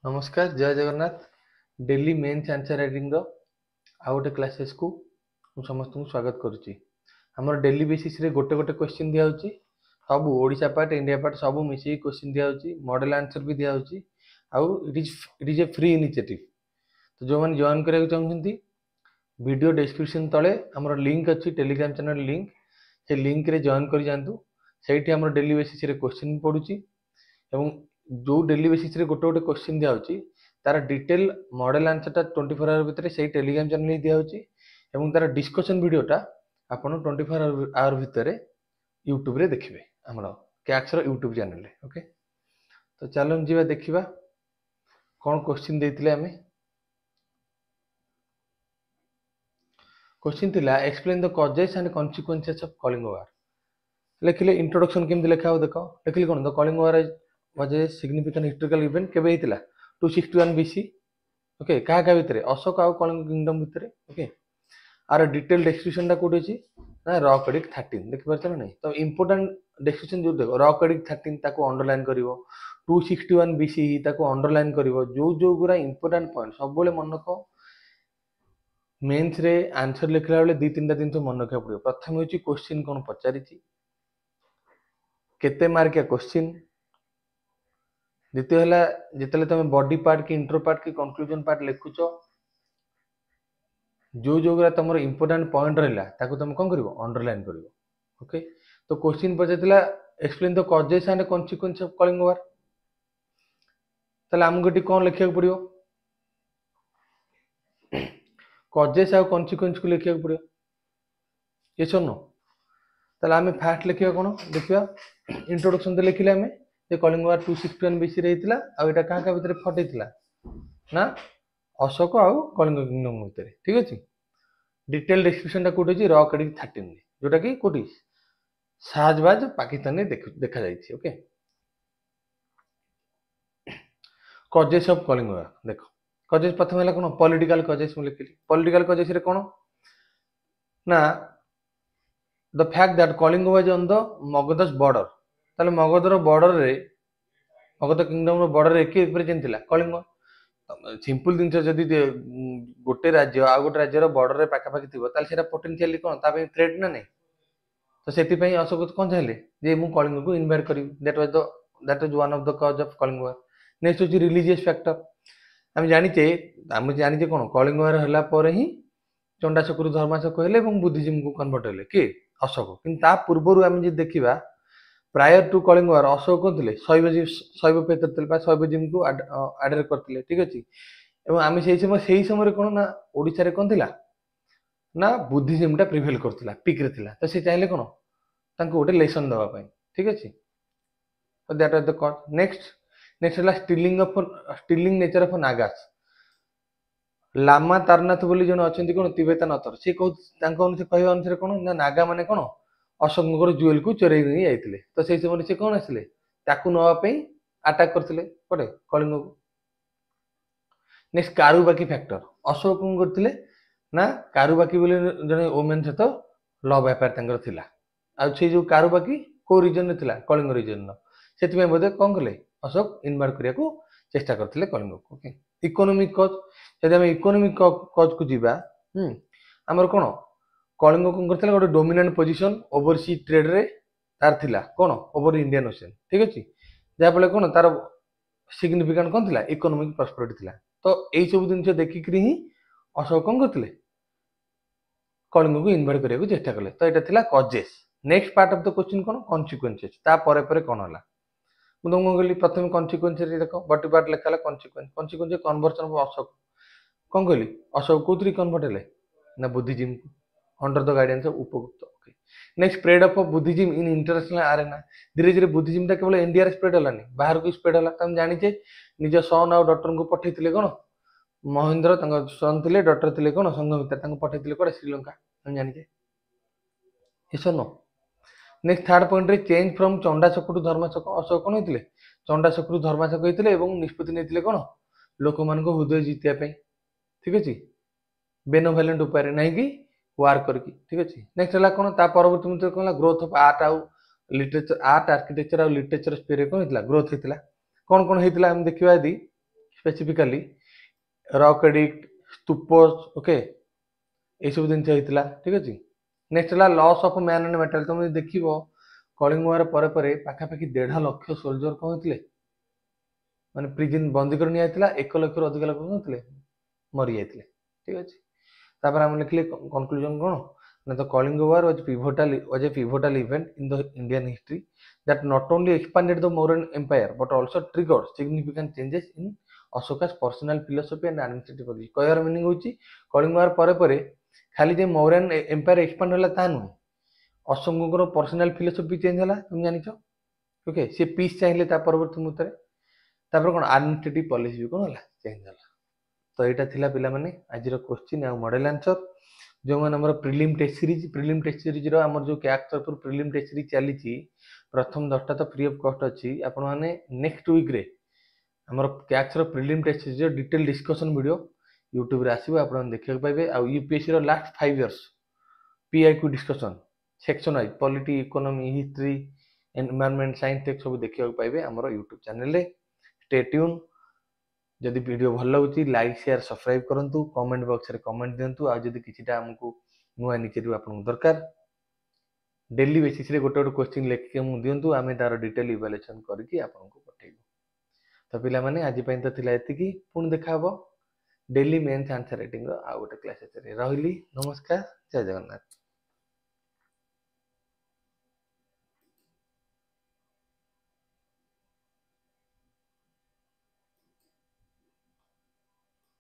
नमस्कार जय Jagannath daily mains answer writing आउ गोटे क्लासेस को समस्त को स्वागत करुच्ची आमर डेली बेसिस रे गोटे गोटे क्वेश्चन दिया होची सब ओडिशा पार्ट इंडिया पार्ट सब मिसी क्वेश्चन दिया होची मॉडल आंसर भी दिया होची आउ it is a free initiative तो जो मैंने जॉइन करने चाहते वीडियो डिस्क्रिप्शन तले आमर लिंक अच्छी टेलीग्राम चैनल लिंक से लिंक रे जॉइन कर जातु से आमर डेली बेसिस रे क्वेश्चन पड़ुची एवं जो डेली बेसिस रे गोटे गोटे क्वेश्चन दिया होची तार डिटेल मॉडल आंसर टा 24 आवर भितर से टेलीग्राम चैनल दिया होची एवं तार डिस्कशन वीडियो टा आपण 24 आवर भितर यूट्यूब रे देखिबे हमर कैक्स रो यूट्यूब चैनल रे ओके। तो चलो हम जीवा देखिबा कोन क्वेश्चन देथिले हमें। क्वेश्चन थिला explain the causes and consequences of Kalinga war. लिखिले इंट्रोडक्शन केमति लिखा हो देखो लिखिले कोन the Kalinga war was a significant historical event केबे हितला 261 BC ओके कहा का भितरे अशोक आ कलिंग किंगडम भितरे ओके। आर डिटेल डिस्क्रिप्शन टा कोड अछि ना रॉक एडिक 13 देखि परछ ना नहीं तो इंपोर्टेंट डिस्क्रिप्शन जो देखो रॉक एडिक 13 ताको अंडरलाइन करिवो 261 BC ताको अंडरलाइन करिवो जो गुरा इंपोर्टेंट पॉइंट सब बोले मन को मेंस रे आंसर लिखला बेले दी तीनटा दिन तो मन रखा पड़ियो। प्रथम होची क्वेश्चन कोन पचारिछि केते मार्क या क्वेश्चन द्वितीय है जिते तुम बॉडी पार्ट कि इंट्रो पार्ट कि कंक्लूजन पार्ट लिखुच जो जो तुम इंपोर्टेंट पॉइंट रहा तुम कौन कर अंडरलाइन कर ओके। तो क्वेश्चन पचार explain the causes and consequence of Kalinga war आमको ये कौन लिखा पड़ो कॉजेस आ कॉन्सिक्वेंस को लिखा पड़ो ये सुनो ताले आम फास्ट लिखा कौन देखिए इंट्रोडक्शन तो लिखिले आम कलिंग वार 261 BC रे हितला आ एटा का का भितर फटेइतला ना अशोक आ कलिंग किंगडम भितर ठीक अछि। डिटेल डिस्क्रिप्शन टा कोठी अछि रॉक एडिक 13 जोटा कि कोठी शाहजबाज पाकिस्तान ने देखा जाइछि ओके। कॉजेस ऑफ कलिंग वार देखो कॉजेस प्रथम हला कोन पॉलिटिकल कॉजेस मु लिखिली पॉलिटिकल कॉजेस रे कोन ना the fact that Kalinga was on the Magadha's border ताले मगधर बॉर्डर रे मगध किंगडम रो बॉर्डर रे के प्रेजेंट थिला कलिंग सिंपल दिन जदि गोटे राज्य आ गोटे राज्यर बॉर्डर रे पाखा पाखी थिबो ताले सेटा पोटेंशियली कोन ता पे थ्रेट ना नहीं तो सेति पई अशोक कोन चाहिले जे मु कलिंग को इन्वाइट करी that was one of the cause of Kalinga war. Next होची रिलीजियस फैक्टर हम जानिचे कोन कलिंग वार हला परे ही चंडाशोक रु धर्माशोक कहले एवं बुद्धिज्म को कन्वर्ट हेले के अशोक किंतु ता पूर्वरु हम जे देखिबा प्रायर टू कलिंग वार अशोक थे शैव पेतर शैवजिम को आडर करते ठीक अच्छे एवं आम से समय कौन ना ओडिशा रे कौन थिला ना बुद्धिज्म टा प्रिभेल करथिला पीक रे थिला तो से चाहिले कोन तांको गोटे लेसन दवा पाई ठीक अछि। तो that was the cause. Next हला stealing nature of Nagas Lama Taranath बोली जण अछंती कोन तिब्बतन अथर से कहवा अनुसार कोन ना नागा माने कोन अशोक जुएल को चोरई नहीं जाइए तो से समय से कौन आसे नापी आटाक करते कटे कलिंग को। नेक्स्ट कारुबाकी फैक्टर अशोक कौन करते ना कारुबाकी बोले जने वोमेन सहित लव अफेयर थिला आ से जो कारुबाकी को रीजन थिला कलिंग रीजन से बोधे कौन कले अशोक इनवाइट करिया को चेष्टा करते कलिंग को ओके। इकोनॉमिक कॉज यदि हम इकोनॉमिक कॉज को जीवा हमर कोन कलिंग कौन करथिला गोटे डोमिनेंट पोजीशन ओवरसी ट्रेड रे तार थिला कोन ओवर इंडियन ओशन ठीक अछि जा फले कोन तार सिग्निफिकेंट कोन थिला इकोनॉमिक प्रॉस्पेरिटी थिला। तो एई सब दिन से देखि करी ही अशोक कौन करथिले कलिंग को इन्वाइट करिया को चेष्टा करले तो एटा थिला causes. Next part of the question cone consequences ता परे परे कोन हला मु तुमको कहली प्रथम कॉन्सिक्वेंस रे देखो बॉडी पार्ट लिखाला कॉन्सिक्वेंस कन्वर्जन ऑफ अशोक कोन कहली अशोक कोथरी कन्वर्ट हेले ना Buddhism under the guidance of Upagupta okay. Next spread of Buddhism in international arena धीरे धीरे बुद्धिज्म ता केवल इंडिया रे स्प्रेड हलानी बाहर को स्प्रेड हला हम जानिचे निज सन आ डॉटर को पठैतिले कोन महेंद्र तंग सन थिले डॉटर थिले कोन संगमित्रा तंग पठैतिले कोन श्रीलंका हम जानिचे हिसो नो। नेक्स्ट थर्ड पॉइंट रे change from Chandashoka to Dharmashoka Ashoka कोन होइतिले चंडाशोक टू धर्माशोक होइतिले एवं निष्पत्ति नेतिले कोन लोक मान को हृदय जीतिया पे ठीक अछि बेनोवलेंट उपाय नै कि वार करके ठीक अच्छे। नेक्स्ट है कौन ता परवर्ती मुद्दे कौन ग्रोथ ऑफ आर्ट आउ लिटरेचर आर्ट आर्किटेक्चर आउ लिटरेचर स्पेयर कौन होता ग्रोथ होता कौन कौन होता हम देखा यदि स्पेसिफिकाली रॉक एडिक्ट स्तूपर्स ओके ये सब जिन होता ठीक अच्छे नेक्स्ट है loss of man and metal तुम देख कलिंग वार पर पाखापाखि 1.5 लाख सोल्जर कौन होते माने प्रिजन बंदी कर निया 1 लाख रु अधिक लोक कौन होते मरी जाते ठीक अच्छे तापर आम लिखले कंक्लूजन कौन ना तो कलिंग वार was a pivotal event in the Indian history that not only expanded the Mauryan Empire but also triggered significant changes in Ashoka's personal philosophy and administrative policy कहर मीनिंग होची कलिंग वार पर खाली जे मौर्यन एम्पायर एक्सपांड होला ता नुहे अशोकଙ୍କର पर्सनल फिलोसफी चेंज होला तुम जानिछ okay से पीस चाहिए ता परवर्ती मुहूर्त तापर कौन एडमिनिस्ट्रेटिव पॉलिसी भी कौन होला चेंज होला तो यहाँ थिला पिला माने आज क्वेश्चन आ मॉडल आंसर जो मैंने आम प्रिलिम टेस्ट सीरीज आमर जो कैक तरफ प्रिलिम टेस्ट सीरीज चली प्रथम 10टा तो फ्री ऑफ कॉस्ट अच्छी आपण मैंने नेक्स्ट वीक रे आमर कैक prelim test series detail discussion video YouTube रे आसीबो आपण देखिया पाइबे आ यूपीएससी रो last 5 years PIQ discussion section wise polity economy history environment science tech सब देखिया पाइबे आमर यूट्यूब चैनल रे स्टे ट्यून जदि वीडियो भल लगे लाइक शेयर सब्सक्राइब करूँ कमेंट बॉक्स रे कमेंट दिंतु आ जदि किछिटा हमकु नुआ नीचे आपन दरकार डेली बेसिस रे गोटे गोटे क्वेश्चन लिखिक मु दिंतु आमे तार डिटेल इवैल्यूएशन करके आपन को पठेबु तो पिला माने आज पई तो थिला एतिकी पुन देखा हबो डेली मेंस आंसर राइटिंग रो आ गोटे क्लास रे रहिली नमस्कार जय जगन्नाथ।